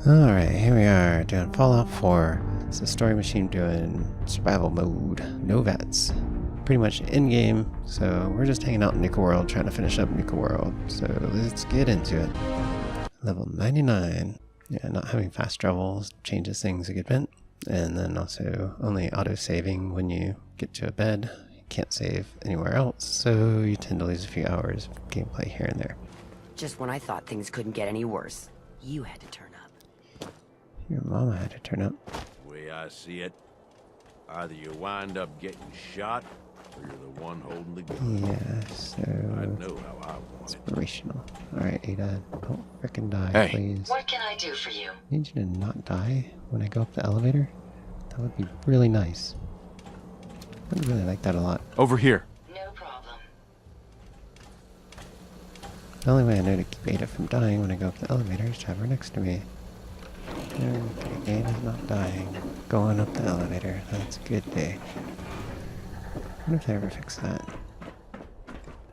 Alright, here we are doing Fallout 4. It's a story machine doing survival mode. No VATS. Pretty much in-game, so we're just hanging out in Nuka-World trying to finish up Nuka-World. So let's get into it. Level 99. Yeah, not having fast travel changes things a good bit. And then also only auto-saving when you get to a bed. You can't save anywhere else, so you tend to lose a few hours of gameplay here and there. Just when I thought things couldn't get any worse, you had to turn up. Your mama had to turn up. The way I see it, either you wind up getting shot, or you're the one holding the gun. Yeah, so I know how I want it. inspirational. Alright, Ada, don't frickin' die, Hey. please. What can I do for you? I need you to not die when I go up the elevator. That would be really nice. I would really like that a lot. Over here. No problem. The only way I know to keep Ada from dying when I go up the elevator is to have her next to me. Okay, Ada's not dying. Going up the elevator. That's a good day. I wonder if they ever fix that.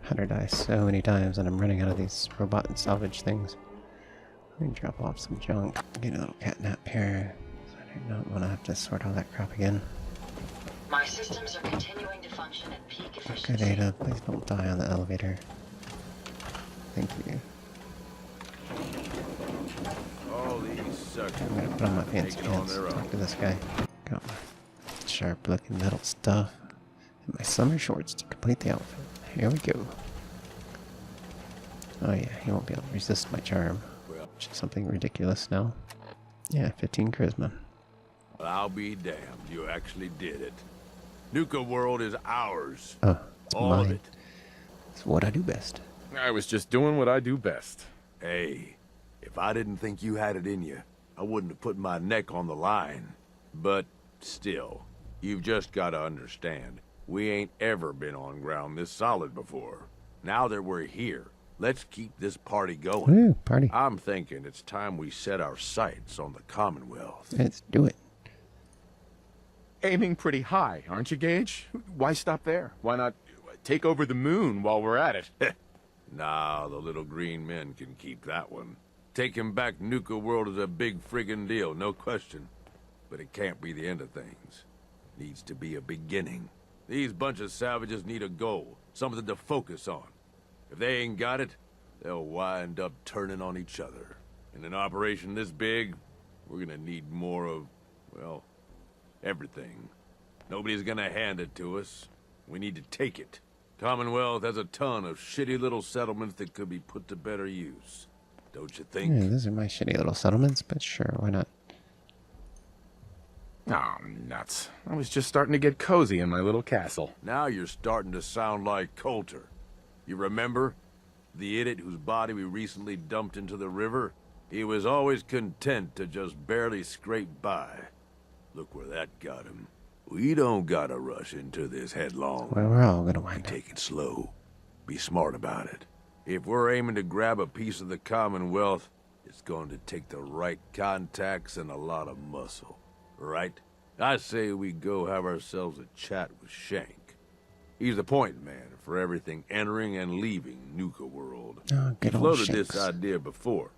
Had her die so many times and I'm running out of these robot and salvage things. Let me drop off some junk. Get a little cat nap here. I do not want to have to sort all that crap again. My systems are continuing to function at peak efficiency. Good, Ada. Please don't die on the elevator. Thank you. All these suckers. I'm gonna put on my fancy taking on pants. their Talk own. to this guy. Got my sharp looking metal stuff. And my summer shorts to complete the outfit. Here we go. Oh yeah, he won't be able to resist my charm. Well, Which is something ridiculous now. Yeah, 15 charisma. I'll be damned. You actually did it. Nuka-World is ours. Oh, it's All mine. of it. It's what I do best. I was just doing what I do best. Hey, if I didn't think you had it in you, I wouldn't have put my neck on the line. But still, you've just got to understand, we ain't ever been on ground this solid before. Now that we're here, let's keep this party going. Woo, party. I'm thinking it's time we set our sights on the Commonwealth. Let's do it. Aiming pretty high, aren't you, Gage? Why stop there? Why not take over the moon while we're at it? Nah, the little green men can keep that one. Taking back Nuka-World is a big friggin' deal, no question. But it can't be the end of things. Needs to be a beginning. These bunch of savages need a goal, something to focus on. If they ain't got it, they'll wind up turning on each other. In an operation this big, we're gonna need more of, well, everything. Nobody's gonna hand it to us. We need to take it. Commonwealth has a ton of shitty little settlements that could be put to better use. Don't you think? Yeah, those are my shitty little settlements, but sure, why not? Oh, nuts. I was just starting to get cozy in my little castle. Now you're starting to sound like Coulter. You remember? The idiot whose body we recently dumped into the river? He was always content to just barely scrape by. Look where that got him. We don't gotta rush into this headlong. Well, we're all gonna wind up. Take it slow. Be smart about it. If we're aiming to grab a piece of the Commonwealth, it's going to take the right contacts and a lot of muscle. Right? I say we go have ourselves a chat with Shank. He's the point man for everything entering and leaving Nuka-World. Oh, He good old floated Shanks. this idea before.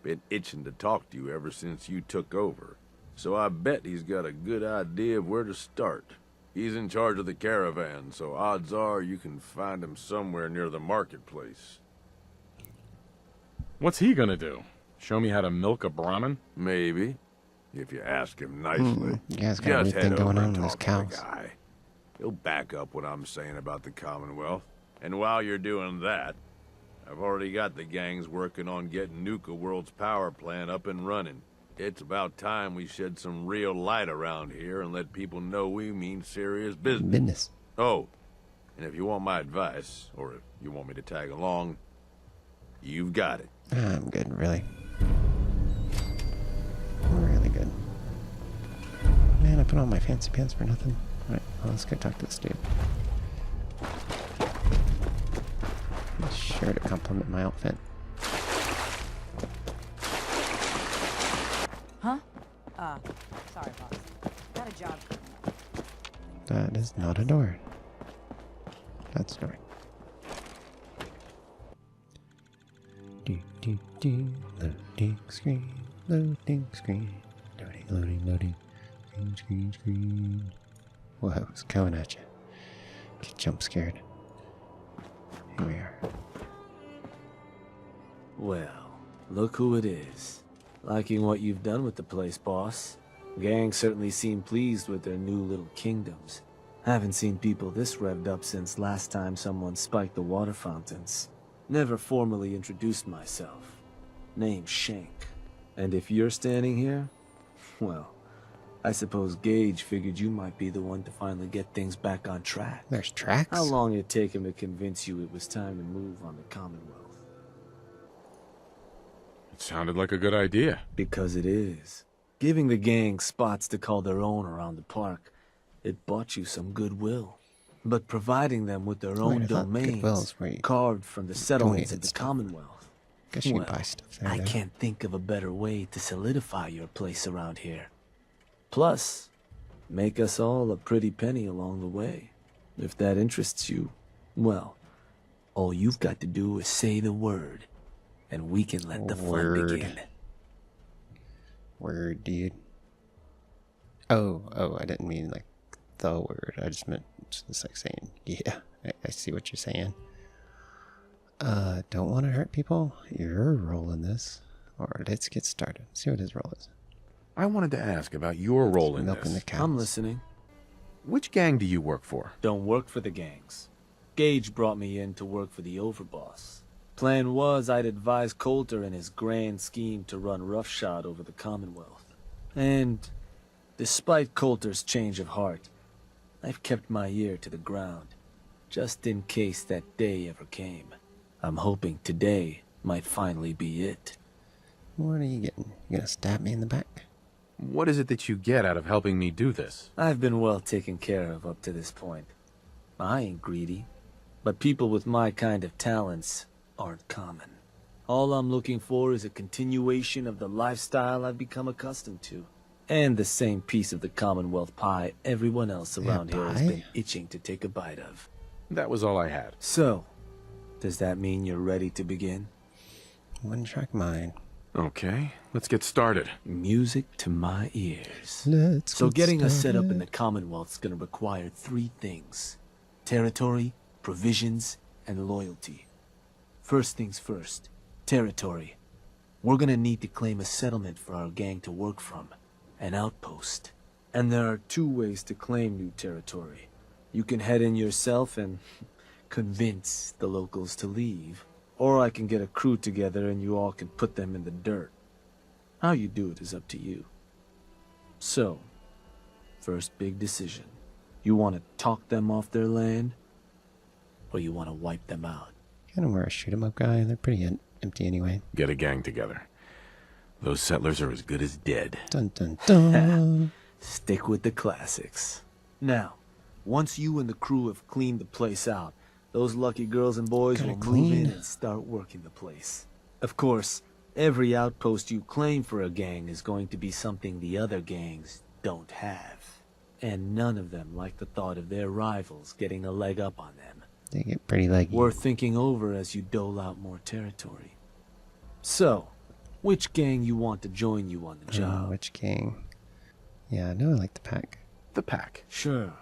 Been itching to talk to you ever since you took over. So I bet he's got a good idea of where to start. He's in charge of the caravan, so odds are you can find him somewhere near the marketplace. What's he gonna do? Show me how to milk a Brahmin? Maybe, if you ask him nicely. You guys got a weird Just thing head going over on and with those talk to the cows. guy. He'll back up what I'm saying about the Commonwealth. And while you're doing that, I've already got the gangs working on getting Nuka-World's power plant up and running. It's about time we shed some real light around here and let people know we mean serious business. Business. Oh, and if you want my advice, or if you want me to tag along, you've got it. I'm good, really. Really good. Man, I put on my fancy pants for nothing. Alright, well, let's go talk to this dude. He's sure to compliment my outfit. Huh? Sorry, boss. Got a job. That is not a door. That's a door. Do, loading screen. Loading screen. Loading. Screen. Whoa, it's coming at you. Get jump scared. Here we are. Well, look who it is. Liking what you've done with the place, boss. Gang certainly seem pleased with their new little kingdoms. Haven't seen people this revved up since last time someone spiked the water fountains. Never formally introduced myself. Name's Shank. And if you're standing here, well, I suppose Gage figured you might be the one to finally get things back on track. There's tracks? How long did it take him to convince you it was time to move on the Commonwealth? It sounded like a good idea. Because it is. Giving the gang spots to call their own around the park, it bought you some goodwill. But providing them with their own I thought Goodwill domains, is where you carved from the settlements of donated the stuff. Commonwealth. Guess you Well, can buy stuff there. I though. can't think of a better way to solidify your place around here. Plus, make us all a pretty penny along the way. If that interests you, well, all you've got to do is say the word, and we can let the fun Word. begin. Word, dude. Oh, I didn't mean like the word. I just meant just like saying, yeah, I see what you're saying. Don't want to hurt people? You're rolling this. Or let's get started. See what his role is. I wanted to ask about your role in Milking the this. cows. I'm listening. Which gang do you work for? Don't work for the gangs. Gage brought me in to work for the overboss. Plan was I'd advise Coulter in his grand scheme to run roughshod over the Commonwealth. And despite Coulter's change of heart, I've kept my ear to the ground, just in case that day ever came. I'm hoping today might finally be it. What are you getting? You gonna stab me in the back? What is it that you get out of helping me do this? I've been well taken care of up to this point. I ain't greedy, but people with my kind of talents aren't common. All I'm looking for is a continuation of the lifestyle I've become accustomed to, and the same piece of the Commonwealth pie everyone else around here has pie? been itching to take a bite of. That was all I had. So, does that mean you're ready to begin? One track mind. Okay, let's get started. Music to my ears. Let's So get getting us set up in started. the Commonwealth's gonna require three things: territory, provisions, and loyalty. First things first, territory. We're gonna need to claim a settlement for our gang to work from, an outpost. And there are two ways to claim new territory. You can head in yourself and convince the locals to leave, or I can get a crew together and you all can put them in the dirt. How you do it is up to you. So, first big decision. You want to talk them off their land, or you want to wipe them out? Kind of wear a shoot 'em up guy. They're pretty empty anyway. Get a gang together. Those settlers are as good as dead. Dun dun dun. Stick with the classics. Now, once you and the crew have cleaned the place out, those lucky girls and boys Gotta will move in clean. and start working the place. Of course, every outpost you claim for a gang is going to be something the other gangs don't have. And none of them like the thought of their rivals getting a leg up on them. They get pretty leggy. Worth thinking over as you dole out more territory. So, which gang you want to join you on the job? Which gang? Yeah, I know I like the pack. The pack. Sure.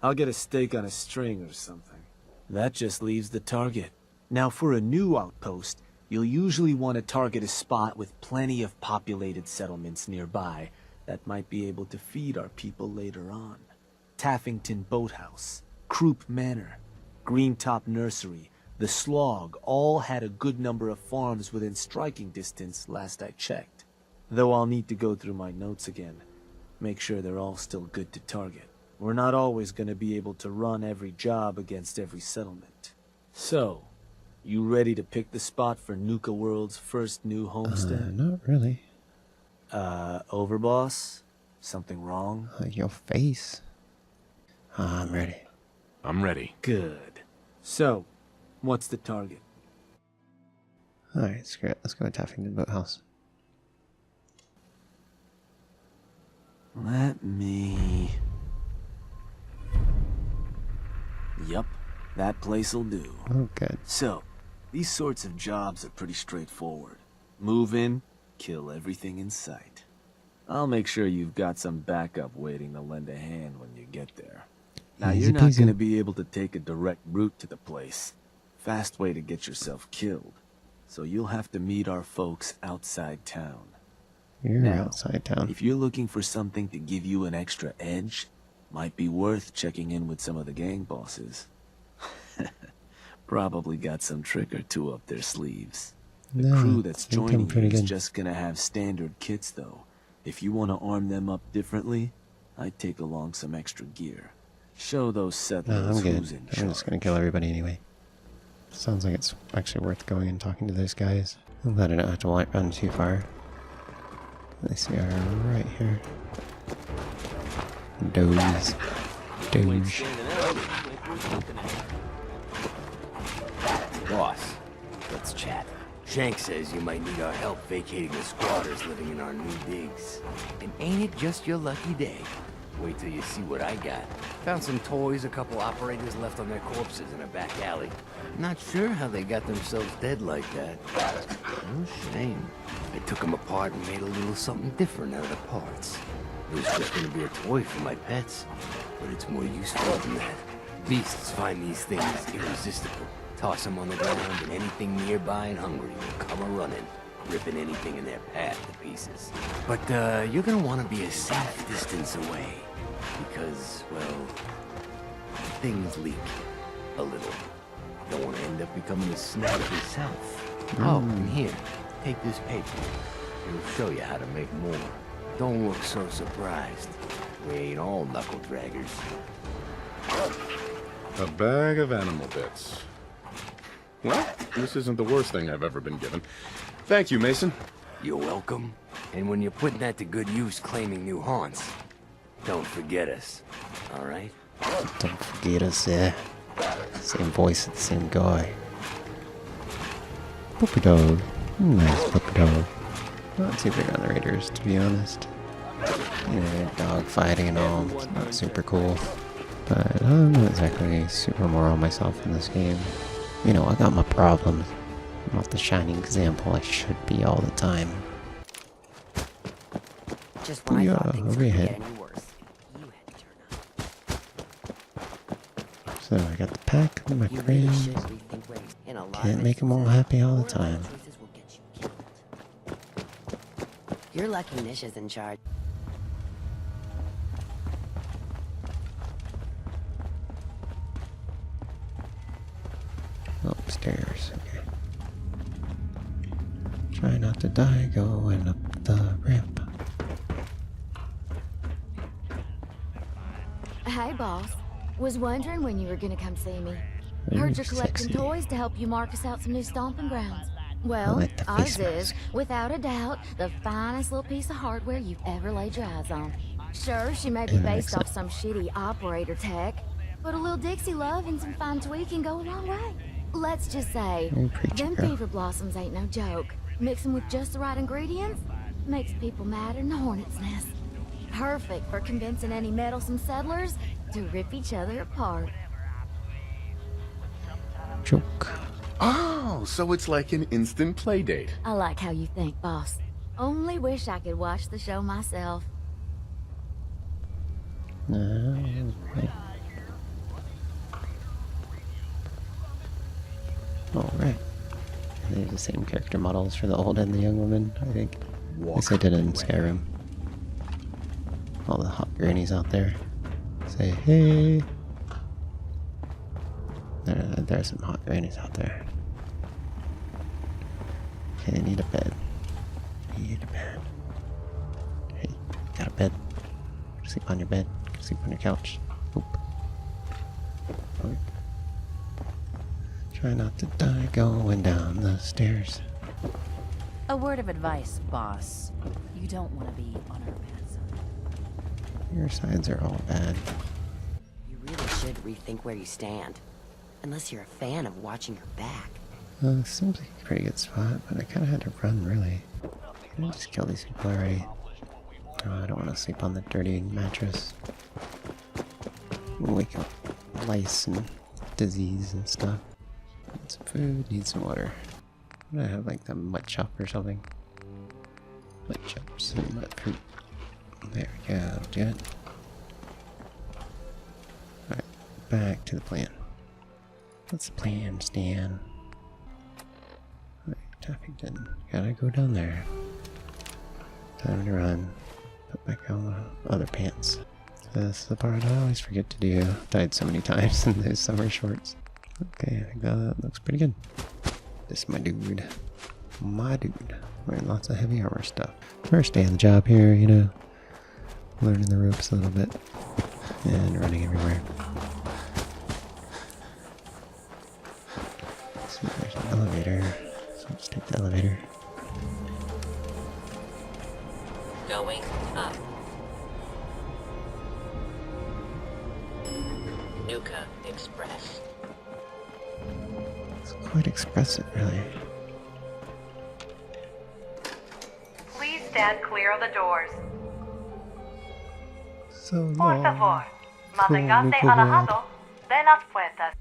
I'll get a steak on a string or something. That just leaves the target. Now, for a new outpost, you'll usually want to target a spot with plenty of populated settlements nearby that might be able to feed our people later on. Taffington Boathouse, Croup Manor, Greentop Nursery, the Slog all had a good number of farms within striking distance last I checked. Though I'll need to go through my notes again. Make sure they're all still good to target. We're not always going to be able to run every job against every settlement. So, you ready to pick the spot for Nuka-World's first new homestead? Not really. Overboss? Something wrong? Your face. I'm ready. I'm ready. Good. So, what's the target? Alright, screw it. Let's go to Taffington Boathouse. Let me... Yup, that place'll do. Oh, good. So, these sorts of jobs are pretty straightforward. Move in, kill everything in sight. I'll make sure you've got some backup waiting to lend a hand when you get there. Now, Easy you're not peasy. gonna be able to take a direct route to the place. Fast way to get yourself killed. So you'll have to meet our folks outside town. You're Now, outside town. if you're looking for something to give you an extra edge, might be worth checking in with some of the gang bosses. Probably got some trick or two up their sleeves. The No, crew that's I think I'm joining you pretty is good. just gonna have standard kits though. If you want to arm them up differently, I'd take along some extra gear. Show those No, settlers I'm good. who's in I'm charge. just gonna kill everybody anyway. Sounds like it's actually worth going and talking to those guys. I'm glad I don't have to run too far. They see are right here. Doge. Doge. Boss, let's chat. Shank says you might need our help vacating the squatters living in our new digs. And ain't it just your lucky day? Wait till you see what I got. Found some toys a couple operators left on their corpses in a back alley. Not sure how they got themselves dead like that. No shame. I took them apart and made a little something different out of the parts. It was just gonna be a toy for my pets, but it's more useful than that. Beasts find these things irresistible. Toss them on the ground and anything nearby and hungry will come a-running, ripping anything in their path to pieces. But you're gonna want to be a safe distance away, because, well, things leak a little. Don't want to end up becoming a snag yourself. Oh, and here, take this paper. It'll show you how to make more. Don't look so surprised. We ain't all knuckle draggers. A bag of animal bits. Well, this isn't the worst thing I've ever been given. Thank you, Mason. You're welcome. And when you're putting that to good use claiming new haunts, don't forget us, all right? Don't forget us, same voice of the same guy. Puppy dog. Nice puppy dog. Not too big on the Raiders, to be honest. You know, dog fighting and all. It's not super cool. But I'm not exactly super moral myself in this game. You know, I got my problems. I'm not the shining example I should be all the time. Just when I thought things over your couldn't head. get any worse, you had to turn up. So I got the pack and my You really crayons. should rethink ways. In a lot Can't of make 'em all instances, happy all the more time. choices will get you killed. You're lucky Nish is in charge. Upstairs, okay. Try not to die going up the ramp. Hey, boss. Was wondering when you were gonna come see me. Ooh, Heard you're collecting sexy. toys to help you mark us out some new stomping grounds. Well, like the ours face is, mask. without a doubt, the finest little piece of hardware you've ever laid your eyes on. Sure, she may be Yeah, based off excellent. some shitty operator tech, but a little Dixie love and some fine tweaking go a long way. Let's just say, Ooh, preacher them girl. fever blossoms ain't no joke. Mix them with just the right ingredients, makes people madder than a hornet's nest. Perfect for convincing any meddlesome settlers to rip each other apart. Joke. Oh, so it's like an instant play date. I like how you think, boss. Only wish I could watch the show myself. Alright. Alright. They're the same character models for the old and the young woman, I think. At least I did it in Skyrim. All the hot grannies out there. Say hey. There are some hot grannies out there. Okay, I need a bed. Need a bed. Hey, got a bed. Sleep on your bed. Sleep on your couch. Oop. Oh. Try not to die going down the stairs. A word of advice, boss. You don't want to be on our bad side. Your sides are all bad. You really should rethink where you stand. Unless you're a fan of watching your back. Seems like a pretty good spot, but I kind of had to run, really. Can I just kill these people already? Oh, I don't want to sleep on the dirty mattress. Wake up lice and disease and stuff. Need some food, need some water. I have like the mud chop or something. Mud chips and mud fruit. There we go. Do it. Alright, back to the plan. What's the plan, Stan? Alright, Taffington. Gotta go down there. Time to run. Put back on the other pants. This is the part I always forget to do. Died so many times in those summer shorts. Okay, I think that looks pretty good. This is my dude. My dude. Wearing lots of heavy armor stuff. First day on the job here, you know. Learning the ropes a little bit. And running everywhere. See, there's an elevator. So let's take the elevator. Going up. Nuka Express. It's quite expressive, really. Please stand clear of the doors. So Por long. favor, manténgase Nuka-World. alejado de las puertas.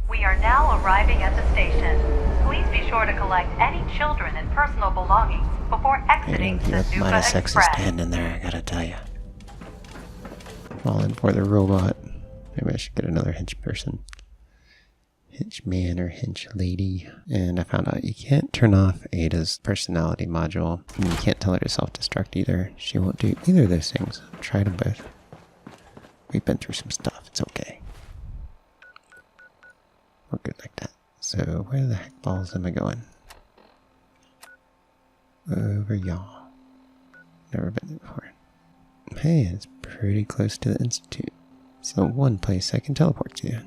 We are now arriving at the station. Please be sure to collect any children and personal belongings before exiting Hey, the you might Nuka have sexist Express. hand in there, I gotta tell you. Falling for the robot. Maybe I should get another hench person. Hench man or hench lady. And I found out you can't turn off Ada's personality module. And you can't tell her to self-destruct either. She won't do either of those things. I've tried them both. We've been through some stuff. It's okay. We're good like that. So where the heck balls am I going? Over y'all. Never been there before. Hey, it's pretty close to the Institute. It's the one place I can teleport to.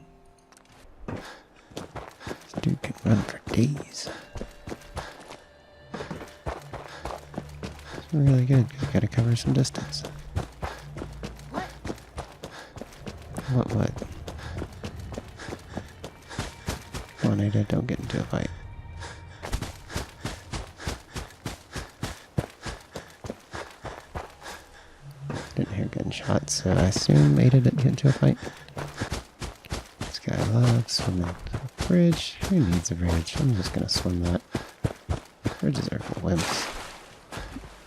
This dude can run for days. It's really good. Gotta cover some distance. What? Come on, Ada, don't get into a fight. Didn't hear gunshots, so I assume Ada didn't get into a fight. This guy loves swimming. A bridge? Who needs a bridge? I'm just gonna swim that. Bridges are for wimps.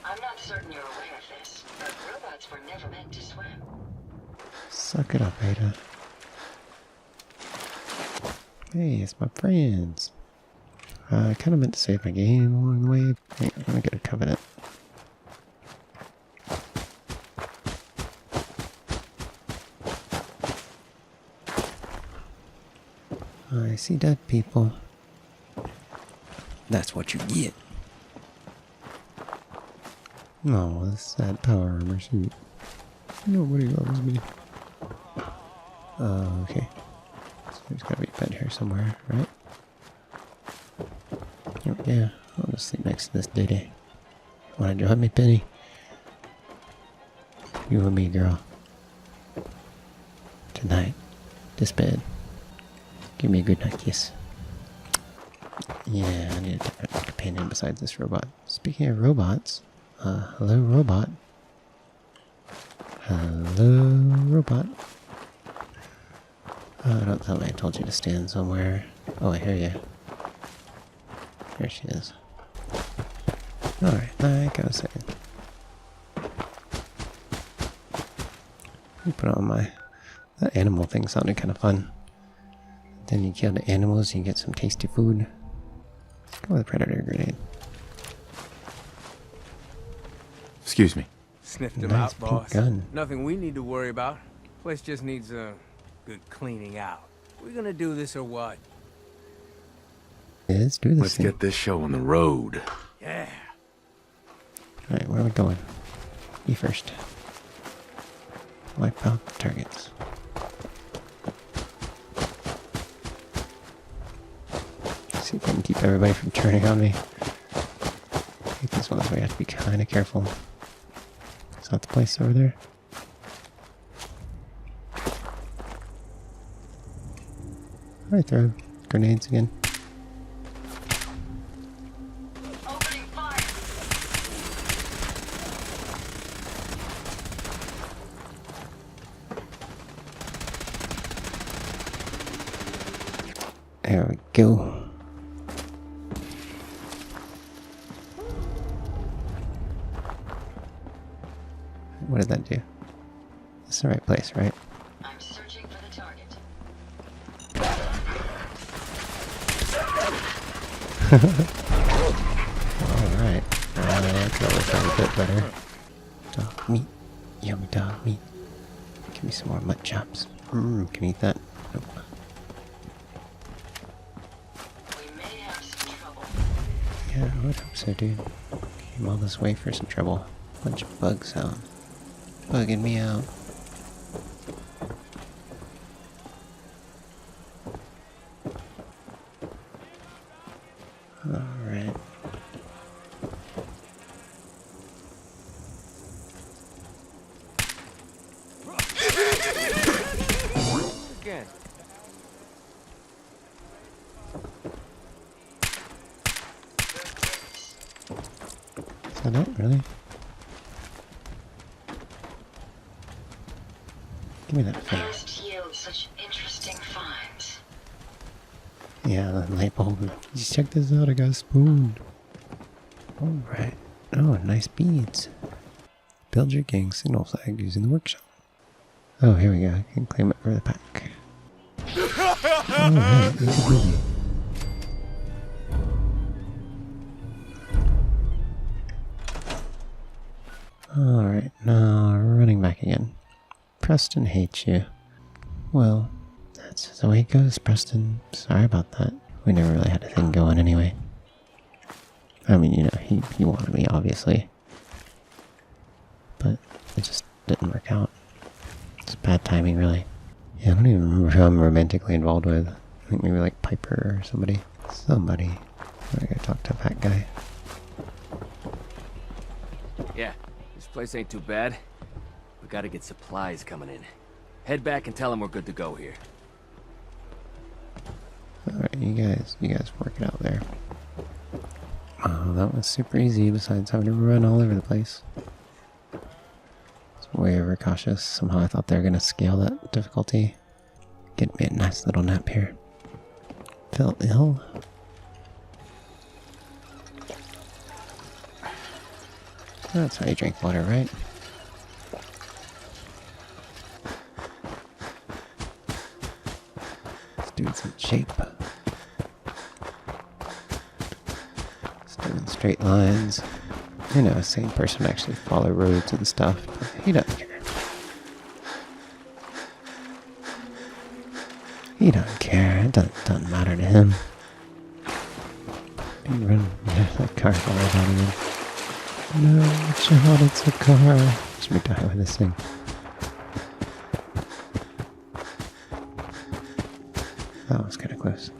I'm not certain you're aware of this, but robots were never meant to swim. Suck it up, Ada. Hey, it's my friends. I kind of meant to save my game along the way. Hey, I'm gonna get a covenant. I see dead people. That's what you get. Oh, this sad power armor suit. Nobody loves me. Oh, okay. So there's gotta be a bed here somewhere, right? Oh, yeah, I'll just sleep next to this Dede. Wanna join me, Penny? You and me, girl. Tonight. This bed. Give me a good night kiss. Yeah, I need a different companion besides this robot. Speaking of robots, hello robot. Hello robot. Don't tell me I told you to stand somewhere. Oh, I hear you. There she is. Alright, like I was saying. Let me put on my... That animal thing sounded kind of fun. Then you kill the animals and you get some tasty food. Let's go with a predator grenade. Excuse me. Sniffed him Nice out, pink boss. gun. Nothing we need to worry about. Place just needs a good cleaning out. We gonna do this or what? Let's do this Let's thing. get this show on the road. Yeah. Alright, where are we going? You first. Wipe out the targets. See if I can keep everybody from turning on me. I think this one's where you have to be kind of careful. Is that the place over there? Alright, throw grenades again. Opening fire! There we go. What did that do? It's the right place, right? I'm searching for the target. Alright. That could always sound a bit better. Dog meat. Yummy dog meat. Give me some more mutton chops. Can you eat that? Nope. We may have some trouble. Yeah, I would hope so, dude. Came all this way for some trouble. Bunch of bugs out. Bugging me out. Alright. Again. Is that it, really? Give me that thing. Past yield such interesting finds. Yeah, the light bulb. Just check this out, I got a spoon. Alright. Oh, nice beads. Build your gang signal flag using the workshop. Oh, here we go. I can claim it for the pack. Alright, easy peasy. Alright, now running back again. Preston hates you. Well, that's the way it goes, Preston. Sorry about that. We never really had a thing going anyway. I mean, you know, he wanted me, obviously. But it just didn't work out. It's bad timing, really. Yeah, I don't even remember who I'm romantically involved with. I think maybe like Piper or somebody. Somebody. I gotta talk to that guy. Yeah, this place ain't too bad. We gotta get supplies coming in. Head back and tell them we're good to go here. Alright, you guys work it out there. Oh, that was super easy besides having to run all over the place. It's way overcautious. Somehow I thought they were gonna scale that difficulty. Get me a nice little nap here. Feel ill? That's how you drink water, right? This dude's in shape. Still in straight lines. You know, a sane person actually follow roads and stuff, but he doesn't care. He doesn't care. It doesn't matter to him. Dude, run. That car falls out again. No, watch out, it's a car. Watch me die with this thing. That was kind of close.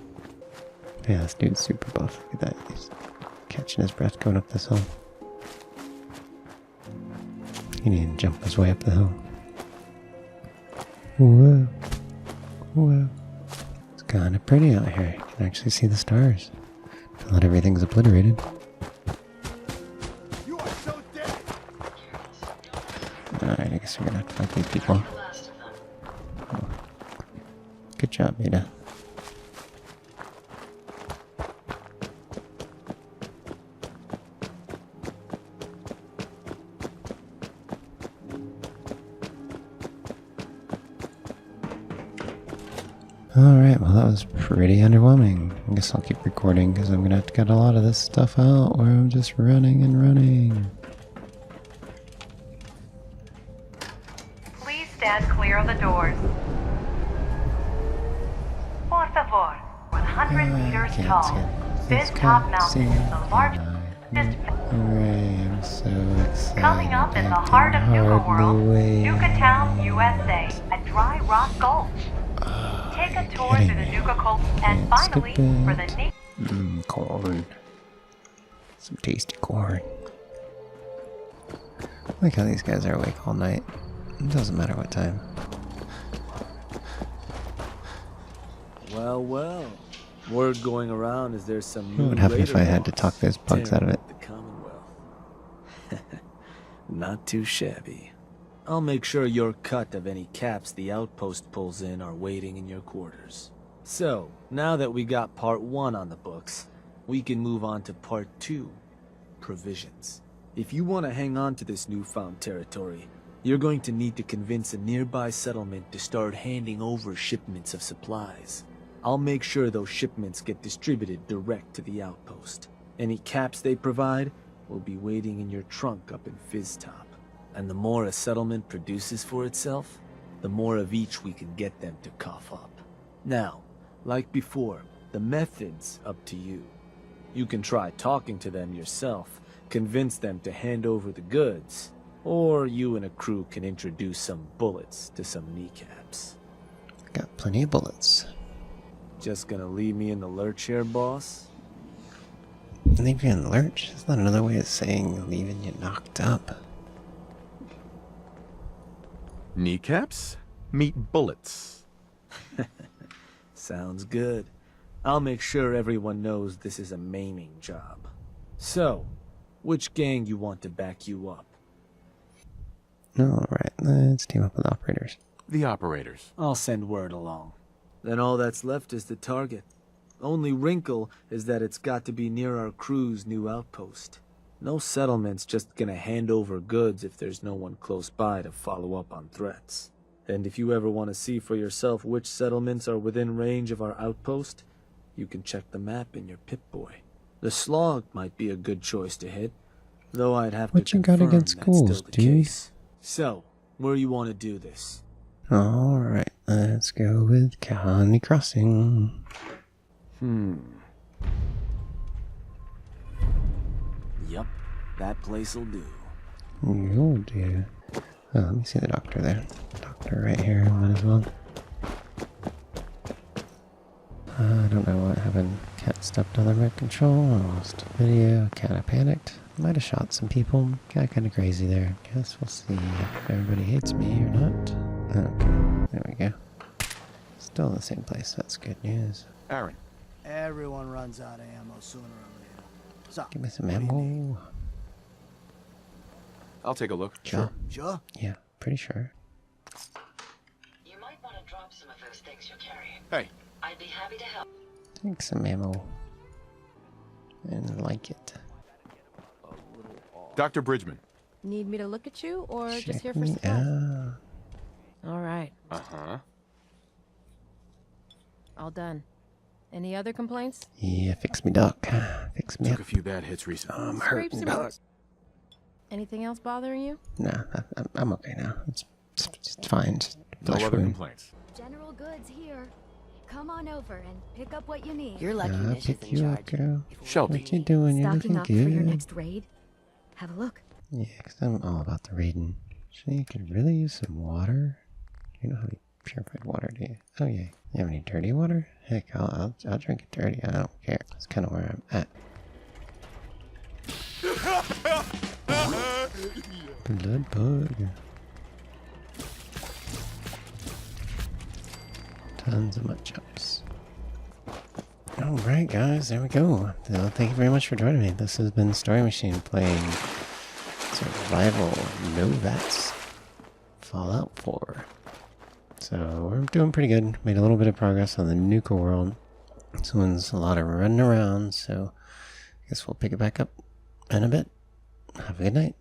Yeah, this dude's super buff. Look at that. He's catching his breath going up this hill. He didn't jump his way up the hill. Whoa. Whoa. It's kind of pretty out here. You can actually see the stars. Not everything's obliterated. Alright, I guess we're gonna have to fight these people. Oh. Good job, Beta. Alright, well that was pretty underwhelming. I guess I'll keep recording because I'm gonna have to cut a lot of this stuff out where I'm just running and running. Please stand clear of the doors. Por favor, 100 meters tall. This top mountain is the largest. Hooray, I'm so excited. Coming up in the heart of Nuka-World, Nuka-Town, USA, at Dry Rock Gulch. Take a tour through the Nuka-Cold, and finally, for the corn. Some tasty corn. I like how these guys are awake all night. It doesn't matter what time. Well, well. Word going around is there's some new What would happen if I had to laws talk those bugs out of it? tearing up the Commonwealth. Not too shabby. I'll make sure your cut of any caps the outpost pulls in are waiting in your quarters. So, now that we got part 1 on the books, we can move on to part 2, provisions. If you want to hang on to this newfound territory, You're going to need to convince a nearby settlement to start handing over shipments of supplies. I'll make sure those shipments get distributed direct to the outpost. Any caps they provide will be waiting in your trunk up in Fizztop. And the more a settlement produces for itself, the more of each we can get them to cough up. Now, like before, the method's up to you. You can try talking to them yourself, convince them to hand over the goods, or you and a crew can introduce some bullets to some kneecaps. Got plenty of bullets. Just gonna leave me in the lurch here, boss? Leave you in the lurch? That's not another way of saying leaving you knocked up. Kneecaps? Meet bullets. Sounds good. I'll make sure everyone knows this is a maiming job. So, which gang you want to back you up? Alright, let's team up with operators. The operators. I'll send word along. Then all that's left is the target. Only wrinkle is that it's got to be near our crew's new outpost. No settlement's just gonna hand over goods if there's no one close by to follow up on threats. And if you ever want to see for yourself which settlements are within range of our outpost, you can check the map in your Pip-Boy. The Slog might be a good choice to hit, though I'd have what to you got confirm against that's ghouls, still the dude? case. So, where you want to do this? Alright, let's go with County Crossing. Yup, that place'll do. You'll do. Oh, let me see the doctor there. Doctor right here, might as well. I don't know what happened. Cat stepped on the remote control. I lost video. Kinda panicked. Might have shot some people. Got kinda crazy there. Guess we'll see if everybody hates me or not. Okay, there we go. Still in the same place. That's good news. Aaron. Everyone runs out of ammo sooner or later. So, Give me some ammo. I'll take a look. Sure. Sure? Yeah, pretty sure. You might want to drop some of those things you're carrying. Hey. I'd be happy to help. Take some ammo. And like it. Dr. Bridgman. Need me to look at you, or just Check here for me supplies? out. All right, Uh-huh. all done. Any other complaints? Yeah, fix me, doc. Fix me Took up. a few bad hits recently. I'm Scrapes hurting, and doc. bruises. Anything else bothering you? Nah, I'm okay now. It's fine. Just No flesh other wound. complaints. General goods here. Come on over and pick up what you need. You're lucky I'll Mish is pick in you up, charge. girl. Shelby. What you doing? You're Stocking looking up for your good. next raid? Have a look. Yeah, because I'm all about the raiding. So you could really use some water. You don't have any purified water, do you? Oh yeah. You have any dirty water? Heck, I'll drink it dirty. I don't care. That's kind of where I'm at. Blood bug. Tons of mud chops. Alright guys, there we go. Well, thank you very much for joining me. This has been Story Machine playing Survival No VATS Fallout 4. So we're doing pretty good. Made a little bit of progress on the Nuka-World. This one's a lot of running around, so I guess we'll pick it back up in a bit. Have a good night.